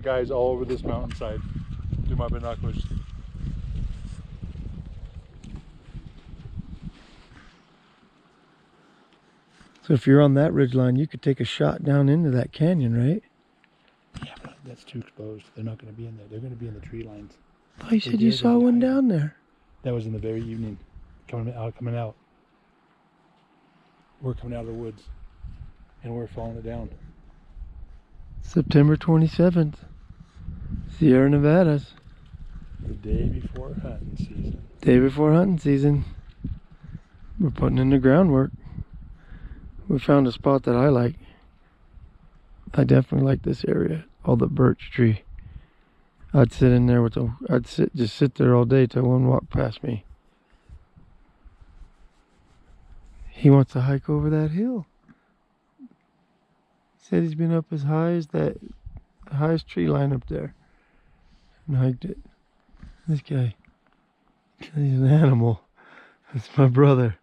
Guys all over this mountainside through my binoculars. So if you're on that ridge line, you could take a shot down into that canyon, right? Yeah, but that's too exposed. They're not going to be in there. They're going to be in the tree lines. Oh, you said you saw one down there. That was in the very evening. Coming out. We're coming out of the woods. And we're following it down. September 27th. Sierra Nevadas. The day before hunting season. Day before hunting season. We're putting in the groundwork. We found a spot that I like. I definitely like this area. All the birch tree. I'd sit in there with the, just sit there all day till one walked past me. He wants to hike over that hill. He said he's been up as high as that highest tree line up there and hiked it. This guy, he's an animal. That's my brother.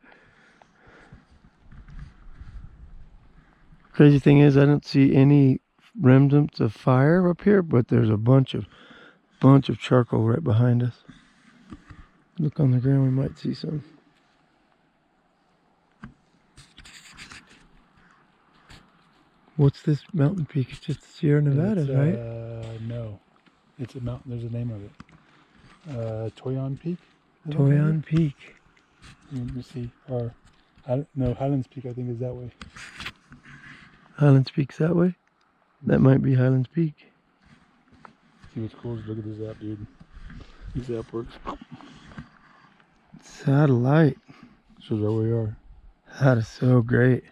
Crazy thing is, I don't see any remnants of fire up here, but there's a bunch of charcoal right behind us. Look on the ground, we might see some. What's this mountain peak? It's just Sierra Nevadas, right? No, it's a mountain. There's a name of it. Toyon Peak. Toyon Peak. Let me see. Or no, Highlands Peak. I think is that way. Highlands Peak's that way? That might be Highlands Peak. See what's cool is look at this app, dude. This app works. Satellite. Shows right where we are. That is so great.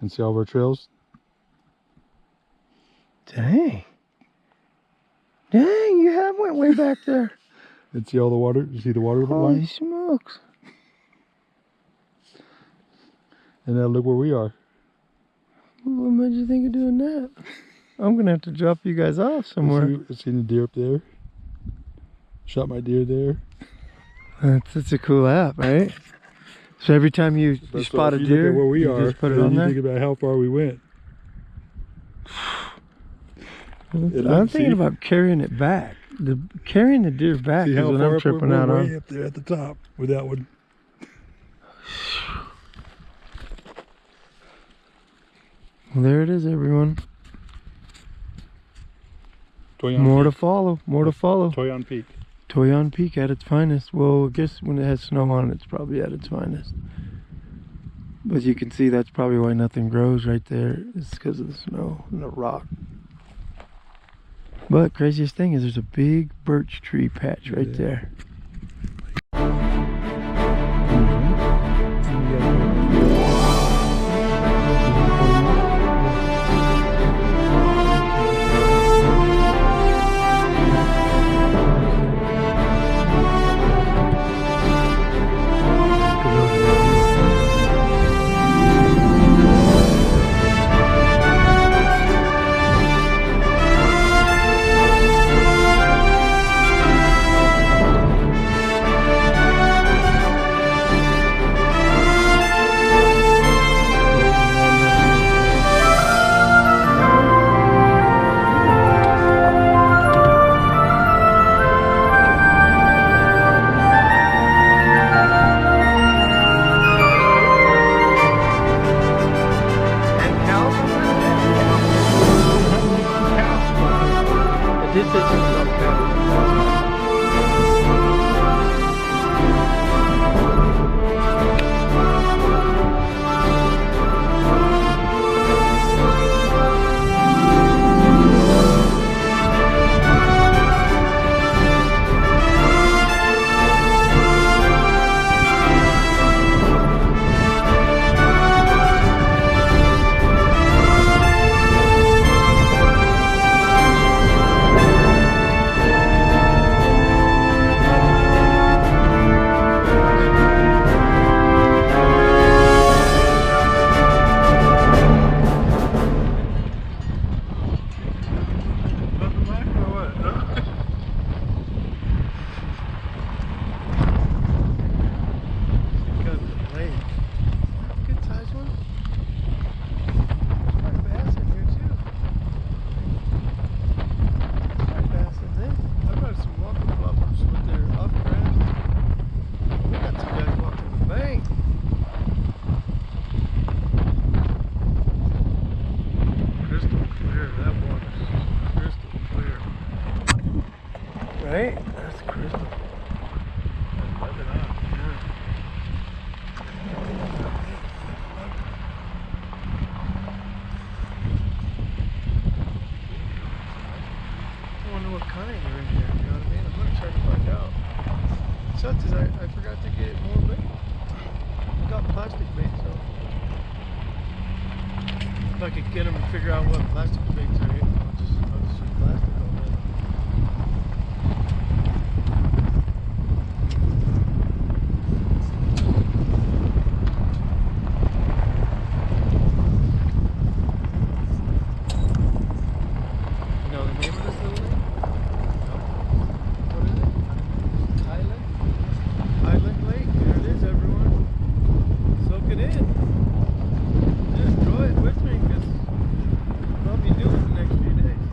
And see all of our trails? Dang. Dang, you have went way back there. And see all the water? You see the water Holy line? smokes. And now look where we are. What made you think of doing that? I'm going to have to drop you guys off somewhere. I seen the deer up there. Shot my deer there. That's a cool app, right? So every time you spot a deer, where we are, just put it on there? think about how far we went. I'm thinking about carrying it back. Carrying the deer back is what I'm tripping out on. Way up there at the top with that one. Well, there it is, everyone. More to follow. More to follow. Toyon Peak. Toyon Peak at its finest. Well, I guess when it has snow on it, it's probably at its finest. But you can see that's probably why nothing grows right there. It's because of the snow and the rock. But craziest thing is there's a big birch tree patch right there. Right? That's crystal. I wonder what kind are in here, you know what I mean? I'm gonna try to find out. Sucks is I forgot to get more bait. I got plastic bait, so if I could get them to figure out what plastic baits are here, I'll just use plastic all day. You know the name of this little lake? What is it? Island Lake. There it is, everyone. Soak it in. Yeah, enjoy it with me, because I'll be doing it the next few days.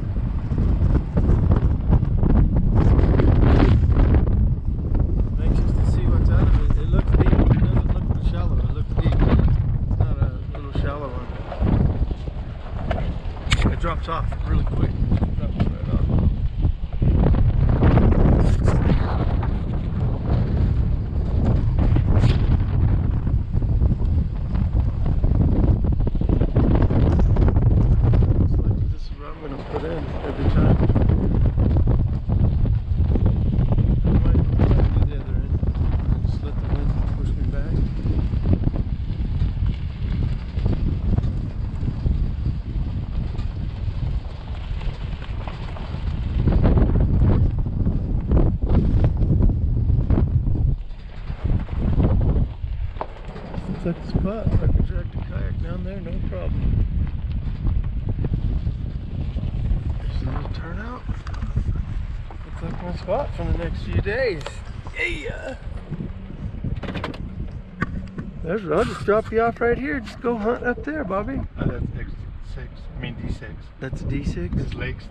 I'm anxious to see what's out of it. It looks deep. It doesn't look shallow. It looks deep. It's not a little shallow one. It drops off really quick. It drops right off. Like the spot. I can drag the kayak down there, no problem. There's a little turnout. Looks like my spot for the next few days. Yeah. I'll just drop you off right here. Just go hunt up there, Bobby. That's X6. I mean D6. That's D6.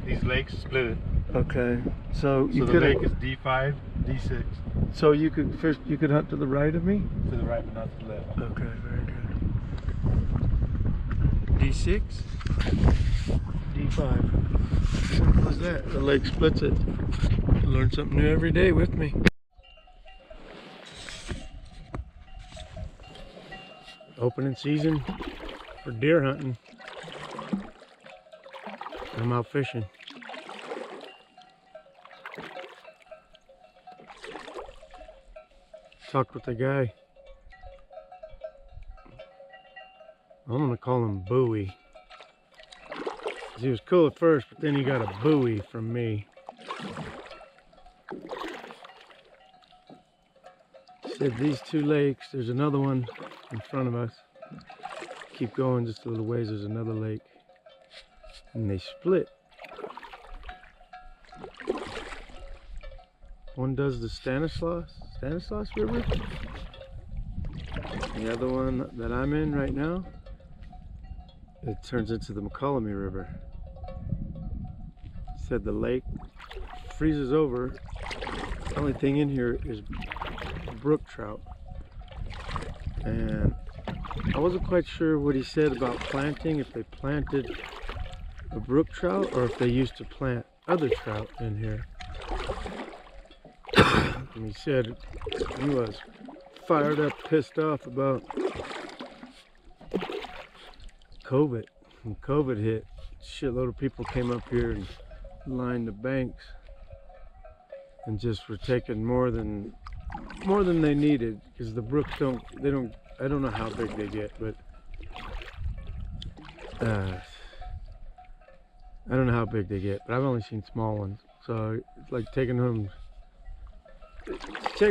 These lakes split. Okay. So you the could. lake is D5, D6. So you could hunt to the right of me. To the right, but not to the left. Okay, very good. D6, D5. Simple as that. The lake splits it. You learn something new every day with me. Opening season for deer hunting. I'm out fishing. Talked with the guy. I'm gonna call him Bowie. He was cool at first, but then he got a buoy from me. Said these two lakes, there's another one in front of us. Keep going just a little ways, there's another lake. And they split. One does the Stanislaus River. The other one that I'm in right now, it turns into the Mokelumne River. Said the lake freezes over. The only thing in here is brook trout. And I wasn't quite sure what he said about planting, if they planted a brook trout or if they used to plant other trout in here. And he said he was fired up, pissed off about COVID. When COVID hit, a shitload of people came up here and lined the banks and just were taking more than they needed, because the brooks I don't know how big they get, but I don't know how big they get, but I've only seen small ones. So it's like taking them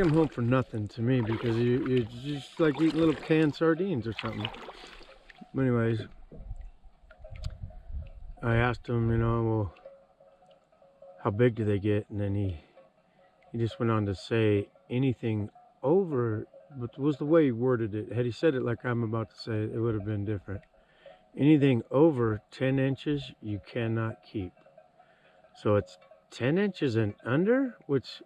home for nothing to me, because you just like eating little canned sardines or something. But anyways, I asked him, well, how big do they get? And then he just went on to say anything over, but was the way he worded it. Had he said it like I'm about to say it, it would have been different. Anything over 10 inches, you cannot keep. So it's 10 inches and under, which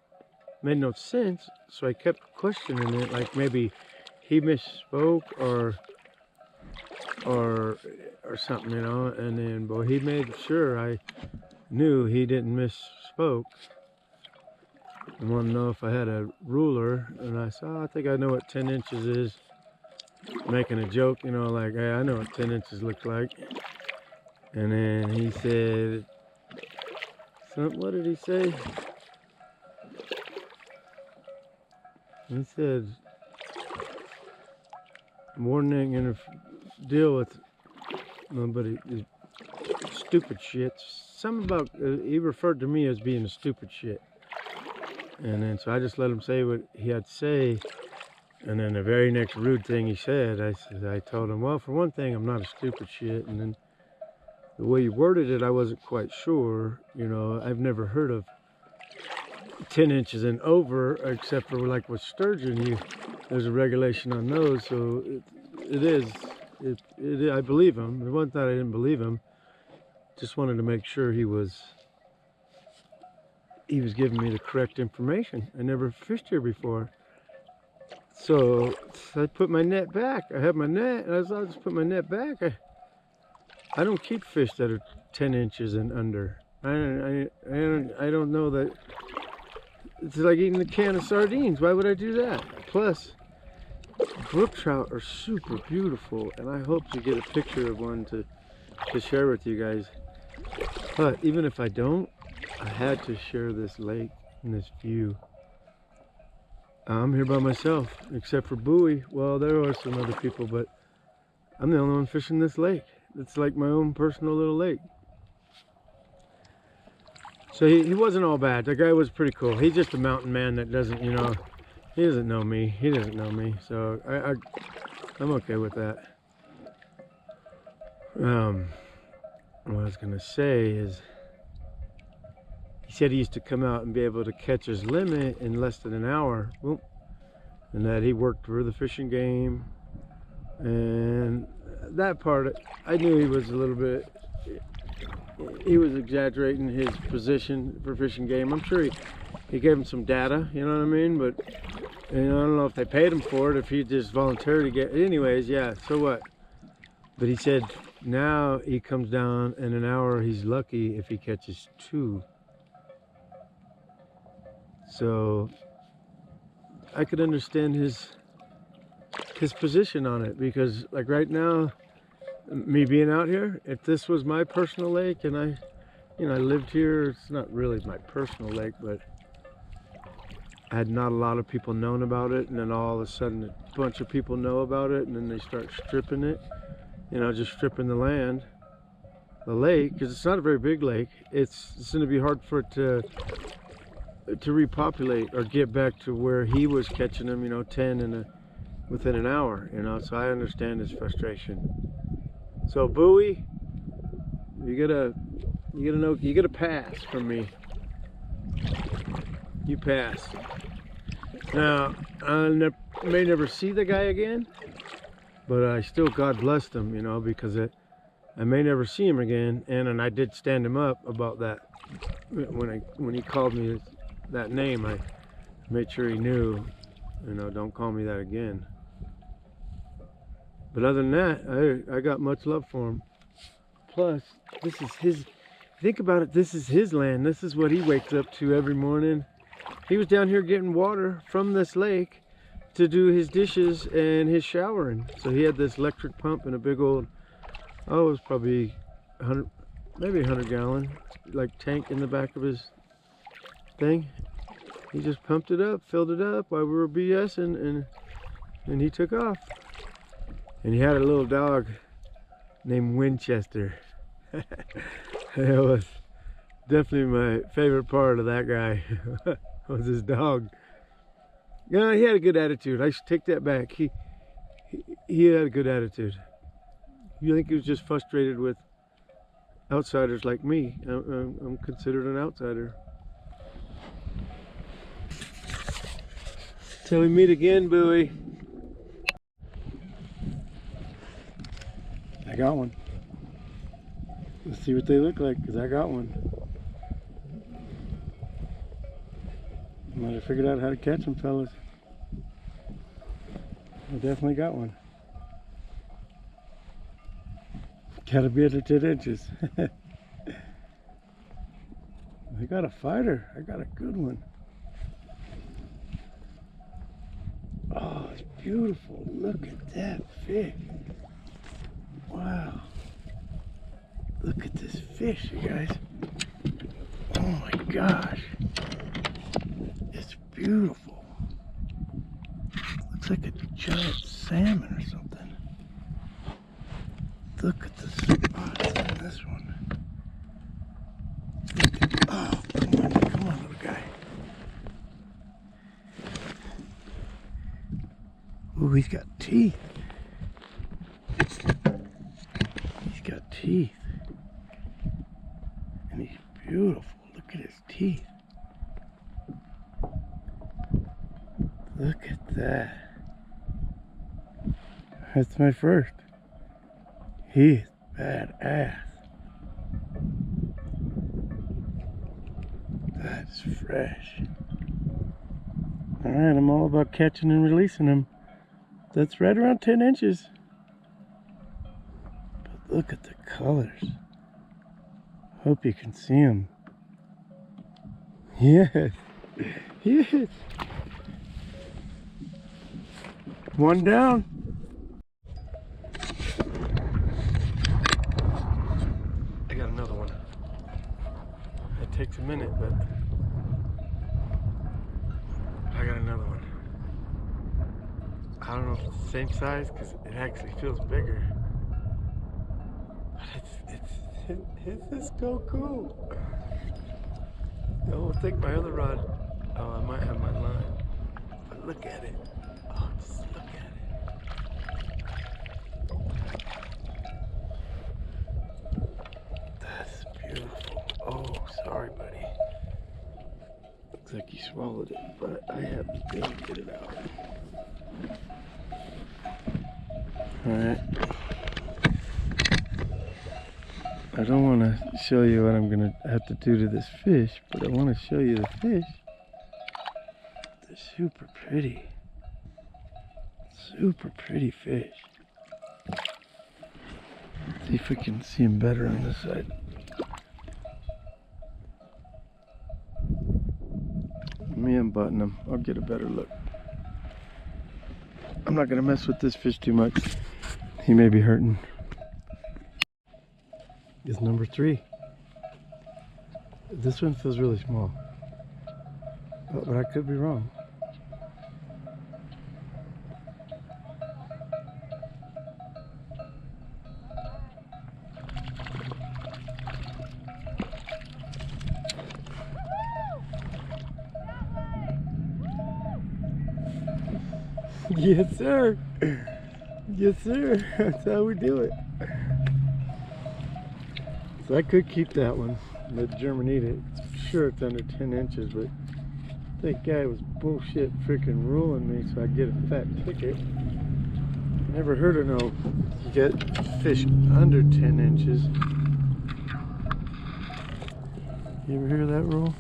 made no sense. So I kept questioning it, like maybe he misspoke or something, and then, boy, he made sure I knew he didn't misspoke. I want to know if I had a ruler, and I said, oh, I think I know what 10 inches is. Making a joke, you know, like, hey, I know what 10 inches look like. And then he said, what did he say? He said, more than ain't gonna deal with nobody, stupid shit. Something about, he referred to me as being a stupid shit. And then, so I just let him say what he had to say. And then the very next rude thing he said, I told him, well, for one thing, I'm not a stupid shit. And then the way you worded it, I wasn't quite sure. You know, I've never heard of 10 inches and over, except for like with sturgeon, there's a regulation on those. So I believe him. It wasn't that I didn't believe him. Just wanted to make sure he was giving me the correct information. I never fished here before. So I put my net back. I have my net, and I'll just put my net back. I don't keep fish that are 10 inches and under. I don't know that. It's like eating a can of sardines. Why would I do that? Plus, brook trout are super beautiful, and I hope to get a picture of one to share with you guys. But even if I don't, I had to share this lake and this view. I'm here by myself, except for Bowie. Well, there are some other people, but I'm the only one fishing this lake. It's like my own personal little lake. So he wasn't all bad. The guy was pretty cool. He's just a mountain man that doesn't, you know, he doesn't know me. He doesn't know me. So I'm okay with that. What I was going to say is, he said he used to come out and be able to catch his limit in less than an hour. Boom. And that he worked for the fishing game. And that part, I knew he was a little bit, he was exaggerating his position for fishing game. I'm sure he gave him some data, you know what I mean? But, you know, I don't know if they paid him for it, if he just voluntarily get, anyways, yeah, so what? But he said now he comes down in an hour, he's lucky if he catches 2. So I could understand his position on it, because like right now, me being out here, if this was my personal lake and I lived here, it's not really my personal lake, but I had not a lot of people known about it, and then all of a sudden a bunch of people know about it, and then they start stripping it, you know, just stripping the land, the lake, because it's not a very big lake. It's going to be hard for it to repopulate or get back to where he was catching them, you know, 10 within an hour, you know. So I understand his frustration. So Bowie, you get a pass from me. You pass. Now I may never see the guy again, but I still, God blessed him, you know, because I may never see him again. And I did stand him up about that when he called me that name. I made sure he knew, you know, don't call me that again. But other than that, I got much love for him. Plus, this is his, think about it, this is his land. This is what he wakes up to every morning. He was down here getting water from this lake to do his dishes and his showering. So he had this electric pump and a big old, oh, it was probably 100, maybe 100-gallon, like tank in the back of his thing. He just pumped it up, filled it up while we were BSing, and he took off. And he had a little dog named Winchester. That was definitely my favorite part of that guy, was his dog. Yeah, he had a good attitude. I should take that back. He had a good attitude. You think he was just frustrated with outsiders like me? I'm considered an outsider. Till we meet again, Bowie. I got one. Let's see what they look like, because I got one. I might have figured out how to catch them, fellas. I definitely got one. Gotta be under 10 inches. I got a fighter. I got a good one. beautiful. Look at that fish. Wow. Look at this fish, you guys. Oh my gosh. It's beautiful. Looks like a giant salmon or something. Look at the spots on this one. Oh, come on, little guy. Ooh, he's got teeth. He's got teeth. And he's beautiful. Look at his teeth. Look at that. That's my first. He's badass. That's fresh. Alright, I'm all about catching and releasing them. That's right around 10 inches. But look at the colors. Hope you can see them. Yes. Yes. One down. I got another one. It takes a minute, but I got another one. I don't know if it's the same size because it actually feels bigger. But it's so cool. I will take my other rod. Oh, I might have my line. But look at it. Oh, just look at it. That's beautiful. Oh, sorry, buddy. Looks like you swallowed it, but I have to be able to get it out. Alright. I don't want to show you what I'm going to have to do to this fish, but I want to show you the fish. They're super pretty. Super pretty fish. See if we can see them better on this side. Me unbutton them. I'll get a better look. I'm not going to mess with this fish too much. He may be hurting. Is number 3. This one feels really small. But I could be wrong. Yes, sir. Yes, sir. That's how we do it. So I could keep that one, let German eat it. Sure, it's under 10 inches, but that guy was bullshit freaking ruling me so I get a fat ticket. Never heard of no, you get fish under 10 inches. You ever hear that rule?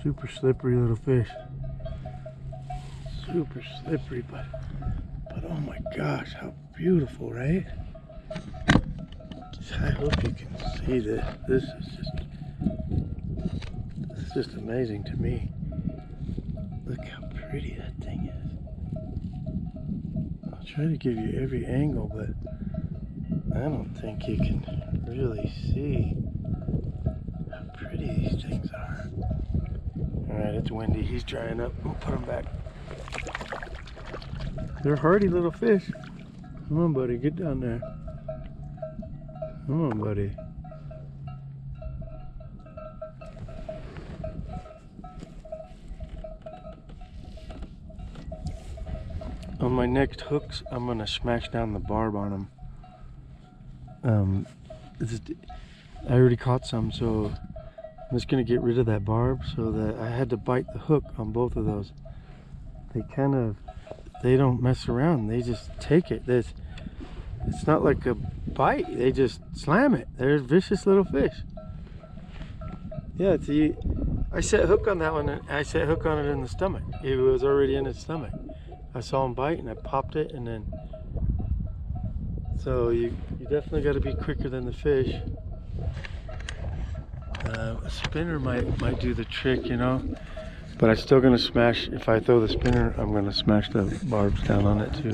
Super slippery little fish. Super slippery, but oh my gosh, how beautiful, right? I hope you can see this. This is just amazing to me. Look how pretty that thing is. I'll try to give you every angle, but I don't think you can really see how pretty these things are. Alright, it's windy. He's drying up. We'll put him back. They're hardy little fish. Come on, buddy. Get down there. Come on, buddy. On my next hooks, I'm going to smash down the barb on them. I already caught some, so I'm just going to get rid of that barb so that I had to bite the hook on both of those. They don't mess around. They just take it. It's not like a bite. They just slam it. They're vicious little fish. Yeah, see, I set hook on that one, and I set hook on it in the stomach. It was already in its stomach. I saw him bite and I popped it, and then so you definitely got to be quicker than the fish. A spinner might do the trick, you know, but I'm still gonna smash. If I throw the spinner, I'm gonna smash the barbs down on it too.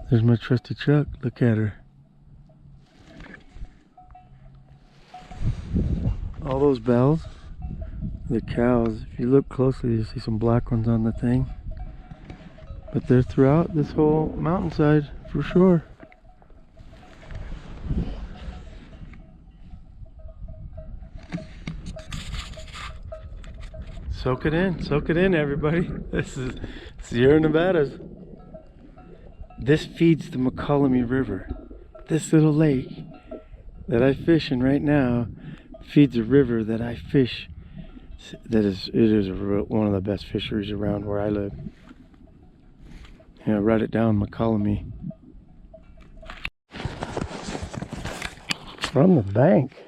There's my trusty Chuck. Look at her. All those bells, the cows. If you look closely, you see some black ones on the thing. But they're throughout this whole mountainside for sure. Soak it in, everybody. This is Sierra Nevadas. This feeds the Mokelumne River. This little lake that I fish in right now feeds a river that I fish. It is one of the best fisheries around where I live. Yeah, write it down, Mokelumne. From the bank.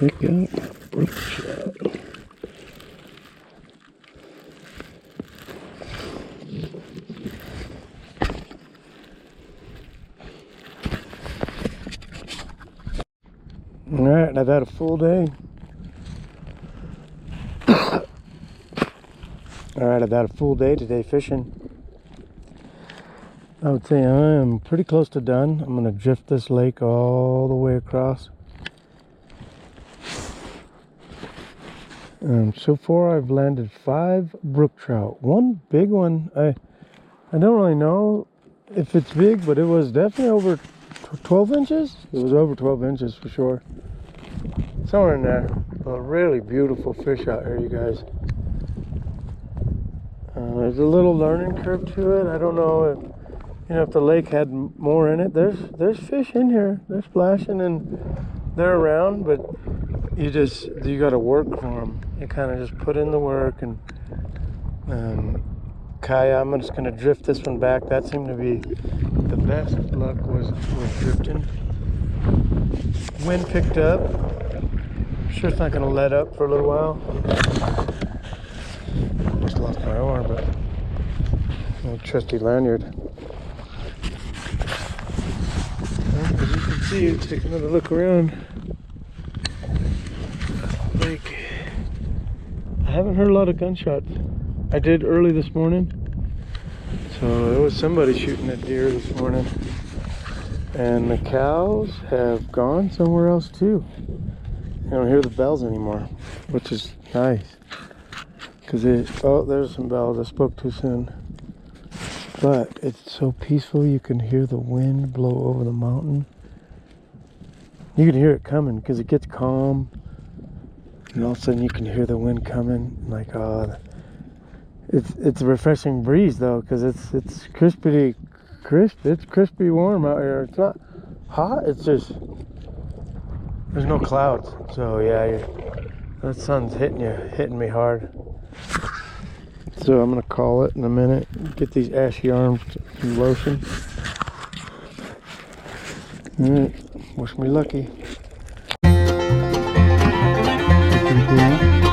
Check out brook trout. Alright, I've had a full day. Alright, I've had a full day today fishing. I would say I am pretty close to done. I'm going to drift this lake all the way across. So far I've landed 5 brook trout. One big one. I don't really know if it's big, but it was definitely over 12 inches. It was over 12 inches for sure. Somewhere in there. A really beautiful fish out here, you guys. There's a little learning curve to it. I don't know if the lake had more in it. There's fish in here. They're splashing and they're around, but you got to work for them. You kind of just put in the work. And Kaya, I'm just going to drift this one back. That seemed to be the best luck was drifting. Wind picked up. I'm sure it's not going to let up for a little while. Just lost my oar, but my trusty lanyard. Well, as you can see, take another look around. Like, I haven't heard a lot of gunshots. I did early this morning, so there was somebody shooting at deer this morning, and the cows have gone somewhere else too. You don't hear the bells anymore, which is nice, because there's some bells. I spoke too soon, but it's so peaceful. You can hear the wind blow over the mountain. You can hear it coming because it gets calm. And all of a sudden you can hear the wind coming, like, it's a refreshing breeze though, because it's crispy, it's crispy warm out here. It's not hot, it's just, there's no clouds. So yeah, that sun's hitting me hard. So I'm gonna call it in a minute, get these ashy arms some lotion. Alright, wish me lucky. Yeah.